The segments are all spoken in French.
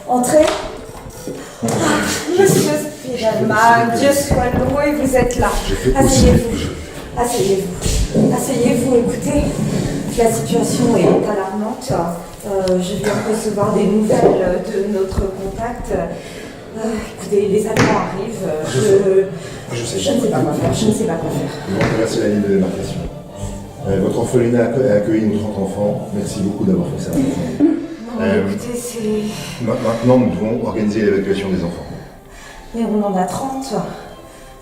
Entrez. Monsieur Spielmann, Dieu soit loué, vous êtes là. Asseyez-vous. Asseyez-vous. Asseyez-vous, écoutez. La situation est alarmante. Je viens de recevoir des nouvelles de notre contact. Écoutez, les avions arrivent. Je ne sais pas quoi faire. Je ne sais pas quoi faire. Merci la ligne de démarcation. Votre orphelinat a accueilli nos 30 enfants. Merci beaucoup d'avoir fait ça. Écoutez, c'est... Maintenant, nous devons organiser l'évacuation des enfants. Mais on en a 30.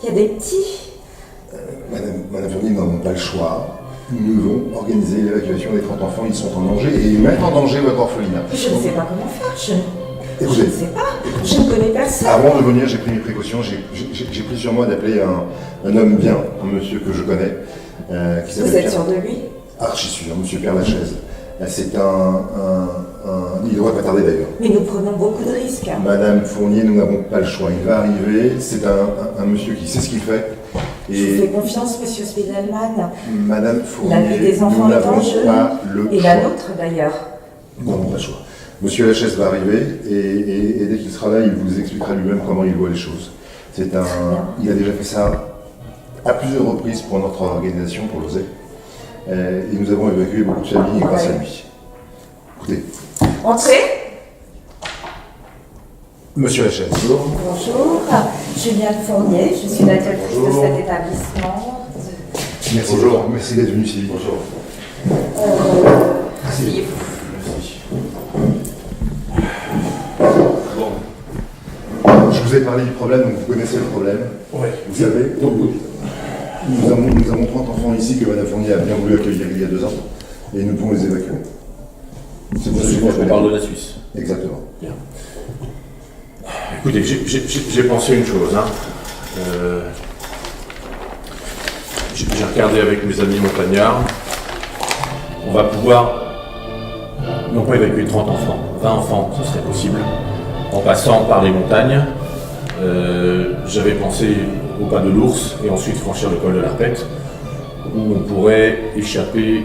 Il y a des petits. Madame Fournier, nous n'avons pas le choix. Nous devons organiser l'évacuation des 30 enfants. Ils sont en danger et ils mettent en danger votre orphelinat. Je ne sais pas comment faire. Je Écoutez, ne sais pas. Je ne connais personne. avant de venir, j'ai pris mes précautions. J'ai pris sur moi d'appeler un homme bien, un monsieur que je connais. Qui s'appelle Vous êtes sûr de lui? Archi sûr, monsieur Père Lachaise. C'est il devrait pas tarder d'ailleurs. Mais nous prenons beaucoup de risques. Madame Fournier, nous n'avons pas le choix. Il va arriver. C'est un monsieur qui sait ce qu'il fait. Et je vous fais confiance, monsieur Spiegelman. Madame Fournier, la vie des enfants est en jeu. Et la nôtre d'ailleurs. Nous n'avons pas le choix. Monsieur Lachaise va arriver et dès qu'il sera là, il vous expliquera lui-même comment il voit les choses. Il a déjà fait ça à plusieurs reprises pour notre organisation, pour l'OSE. Et nous avons évacué beaucoup de familles grâce à lui. Écoutez. Entrez. Monsieur Lachaise. Bonjour. Bonjour. Juliane Fournier, je suis la directrice de cet établissement. Merci. Bonjour. Merci d'être venu, Sylvie. Bonjour. Asseyez-vous. Merci. Je vous ai parlé du problème, donc vous connaissez le problème. Oui. Vous savez. Nous avons 30 enfants ici que Madame Fournier a bien voulu accueillir il y a 2 ans, et nous pouvons les évacuer. C'est pour ça que je parle de la Suisse. Exactement. Bien. Écoutez, j'ai pensé une chose. J'ai regardé avec mes amis montagnards. On va pouvoir, non pas évacuer 30 enfants, 20 enfants, ce serait possible, en passant par les montagnes. J'avais pensé au pas de l'ours et ensuite franchir le col de l'Arpette, où on pourrait échapper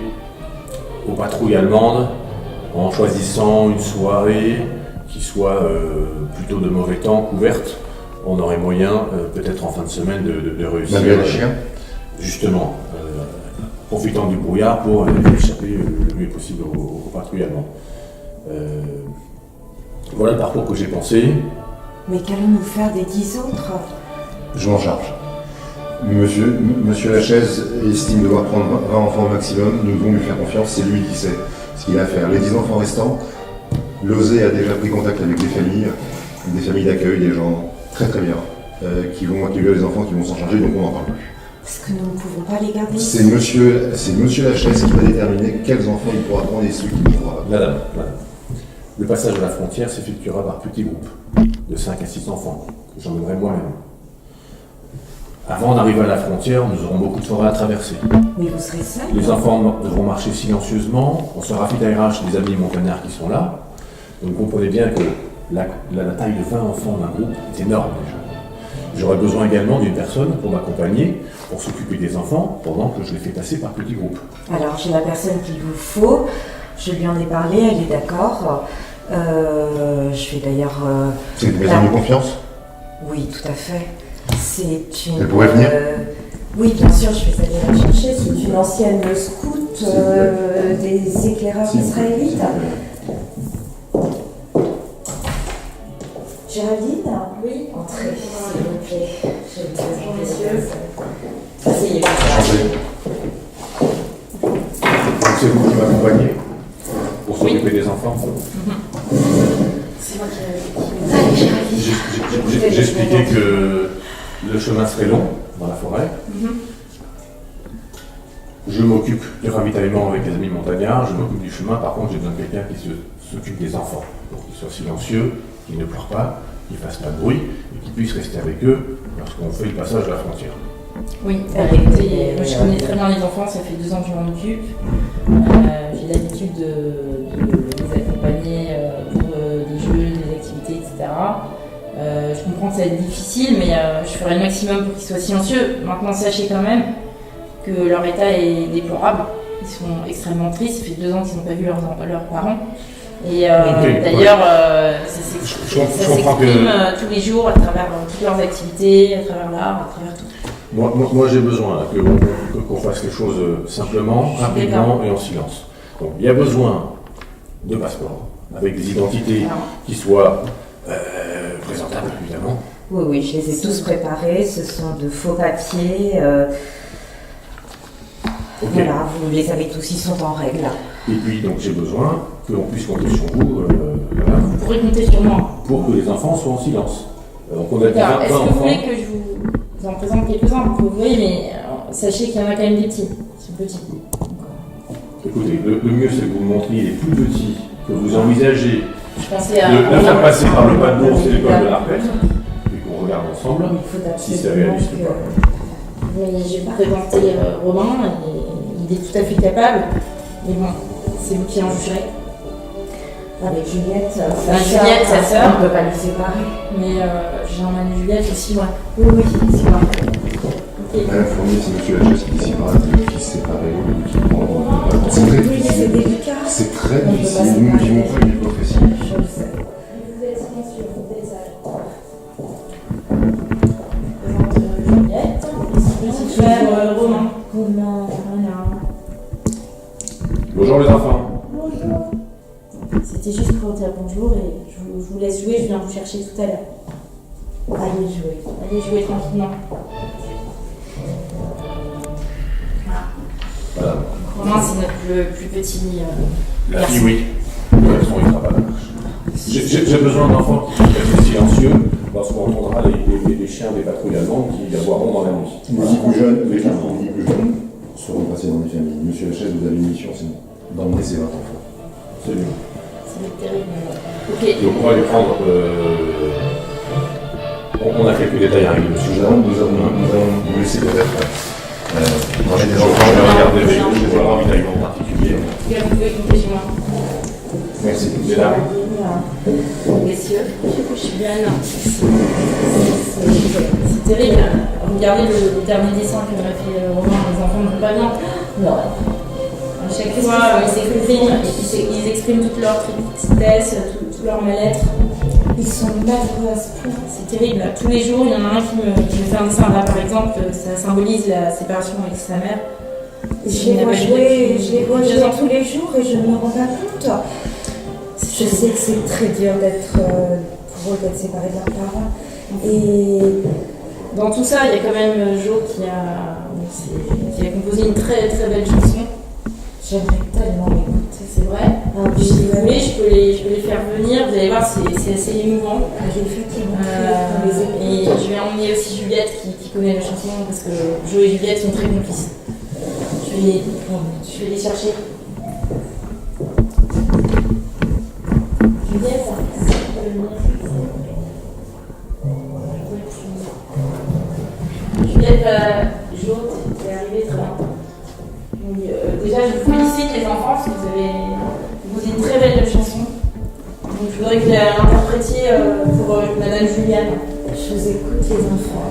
aux patrouilles allemandes en choisissant une soirée qui soit plutôt de mauvais temps, couverte. On aurait moyen, peut-être en fin de semaine, de réussir. Malgré les chiens. Justement, profitant du brouillard pour échapper le mieux possible aux patrouilles allemandes. Voilà le parcours que j'ai pensé. Mais qu'allons-nous faire des 10 autres? Je m'en charge. Monsieur Lachaise estime devoir prendre 20 enfants au maximum. Nous devons lui faire confiance. C'est lui qui sait ce qu'il a à faire. Les 10 enfants restants, l'OSE a déjà pris contact avec des familles d'accueil, des gens très très bien, qui vont accueillir les enfants, qui vont s'en charger, donc on n'en parle plus. Est-ce que nous ne pouvons pas les garder? C'est monsieur Lachaise qui va déterminer quels enfants il pourra prendre et ceux qu'il ne pourra pas. Madame, le passage à la frontière s'effectuera par petits groupes, de 5 à 6 enfants, que j'emmènerai moi-même. Avant d'arriver à la frontière, nous aurons beaucoup de forêts à traverser. Mais vous serez seul? Les enfants devront marcher silencieusement, on sera ravitaillera chez des amis montagnards qui sont là. Donc vous comprenez bien que la taille de 20 enfants d'un groupe est énorme déjà. J'aurai besoin également d'une personne pour m'accompagner, pour s'occuper des enfants, pendant que je les fais passer par petits groupes. Alors j'ai la personne qu'il vous faut, je lui en ai parlé, elle est d'accord. Je vais d'ailleurs... C'est une maison de confiance? Oui, tout à fait. C'est une... Elle pourrait venir? Oui, bien sûr, je vais aller la chercher. C'est une ancienne scout des éclaireurs israélites. Géraldine? Oui. Entrez, s'il vous plaît. Bonjour, messieurs. Asseyez-vous. Donc c'est vous qui m'accompagnez pour s'occuper des enfants? C'est moi qui... J'expliquais que le chemin serait long dans la forêt. Je m'occupe du ravitaillement avec les amis montagnards, je m'occupe du chemin. Par contre, j'ai besoin de quelqu'un qui s'occupe des enfants, pour qu'ils soient silencieux, qu'ils ne pleurent pas, qu'ils ne fassent pas de bruit et qu'ils puissent rester avec eux lorsqu'on fait le passage de la frontière. Oui, écoutez, moi je connais très bien les enfants, ça fait 2 ans que je m'en occupe. J'ai l'habitude de les accompagner pour des jeux, des activités, etc. Je comprends que ça va être difficile, mais je ferai le maximum pour qu'ils soient silencieux. Maintenant, sachez quand même que leur état est déplorable. Ils sont extrêmement tristes. Ça fait 2 ans qu'ils n'ont pas vu leurs parents. Et d'ailleurs, ça s'exprime tous les jours à travers toutes leurs activités, à travers l'art, à travers tout. Moi j'ai besoin qu'on fasse les choses simplement, rapidement et en silence. Donc il y a besoin de passeports, avec des identités qui soient présentables, évidemment. Oui, oui, je les ai tous préparés. Ce sont de faux papiers. Okay. Voilà, vous les avez tous, ils sont en règle. Et puis donc j'ai besoin que l'on puisse compter sur vous. Voilà, Vous pourrez compter sur moi. pour que les enfants soient en silence. Donc on a dit Alors, 20 est-ce que enfants. vous voulez que je vous en présente quelques-uns? Vous voyez, mais sachez qu'il y en a quand même des petits. Ils sont petits. Écoutez, le mieux c'est que vous me montriez les plus petits que vous envisagez Je pensais à. de faire passer par le pas de bourse et l'école de l'Arpète, et qu'on regarde ensemble Il faut si c'est absolument réaliste ou pas. Mais je vais vous présenter Romain, il est tout à fait capable. Mais bon, c'est vous qui en jugerez. Avec Juliette, Juliette, sa sœur. on ne peut pas les séparer. Mais j'ai emmené Juliette aussi, ouais. Oui, oui, c'est vrai. Ok. Madame Fournier, c'est monsieur Lachaise qui décidera de qui se séparer ou qui prendra. C'est très Oui, c'est difficile. délicat. C'est très On peut pas difficile. Nous ne séparer. vivons pas une vie professionnelle. Je le sais. Vous êtes silencieux, vous êtes sage. Je présente Juliette, et son petit frère Romain. Romain, voilà. Bonjour les enfants. Bonjour. C'était juste pour dire bonjour et je vous laisse jouer, je viens vous chercher tout à l'heure. Allez jouer. Allez jouer tranquillement. Voilà. Romain, c'est notre plus petit. La Merci. fille, oui. Elles sont extravagantes. J'ai besoin d'enfants qui sont assez silencieux lorsqu'on entendra les chiens des patrouilles allemandes qui aboieront dans la nuit. Les filles plus jeunes, les filles plus jeunes seront passées dans les familles. Monsieur Lachaise, vous avez une mission, c'est d'emmener ces 20 enfants. Absolument. C'est terrible. Ok. Donc on va les prendre. On a quelques détails à régler, monsieur. Nous allons vous laisser peut-être ranger des Je enfants. vais regarder avec vous, je vais avoir un ravitaillement particulier. En tout cas, vous pouvez compter sur moi. Merci. Mesdames. Messieurs, je suis bien là. C'est terrible. Regardez le dernier dessin que m'a fait Romain, les enfants ne vont pas bien. Non. À chaque fois, ils expriment toute leur tristesse, tout leur mal-être. Ils sont malheureux à ce point. C'est terrible. Tous les jours, il y en a un qui me fait un dessin. Là, par exemple, ça symbolise la séparation avec sa mère. Je les vois jouer tous les jours et je ne me rends pas compte. Je sais que c'est très dur pour eux d'être séparés de leurs parents. Et Dans tout ça, il y a quand même Jo qui a composé une très très belle chanson. j'aimerais tellement l'écouter. C'est vrai. Ah, Si vous voulez, je peux les faire venir. Vous allez voir, c'est assez émouvant. Effectivement, Et je vais emmener aussi Juliette qui connaît la chanson parce que Jo et Juliette sont très complices. Je vais les chercher. Juliette, Juliette, Jo, t'es arrivée très bien. Donc, déjà, je vous félicite les enfants parce que vous avez composé une très belle chanson. Donc, je voudrais que vous l'interprétiez pour Madame Juliane. Je vous écoute les enfants.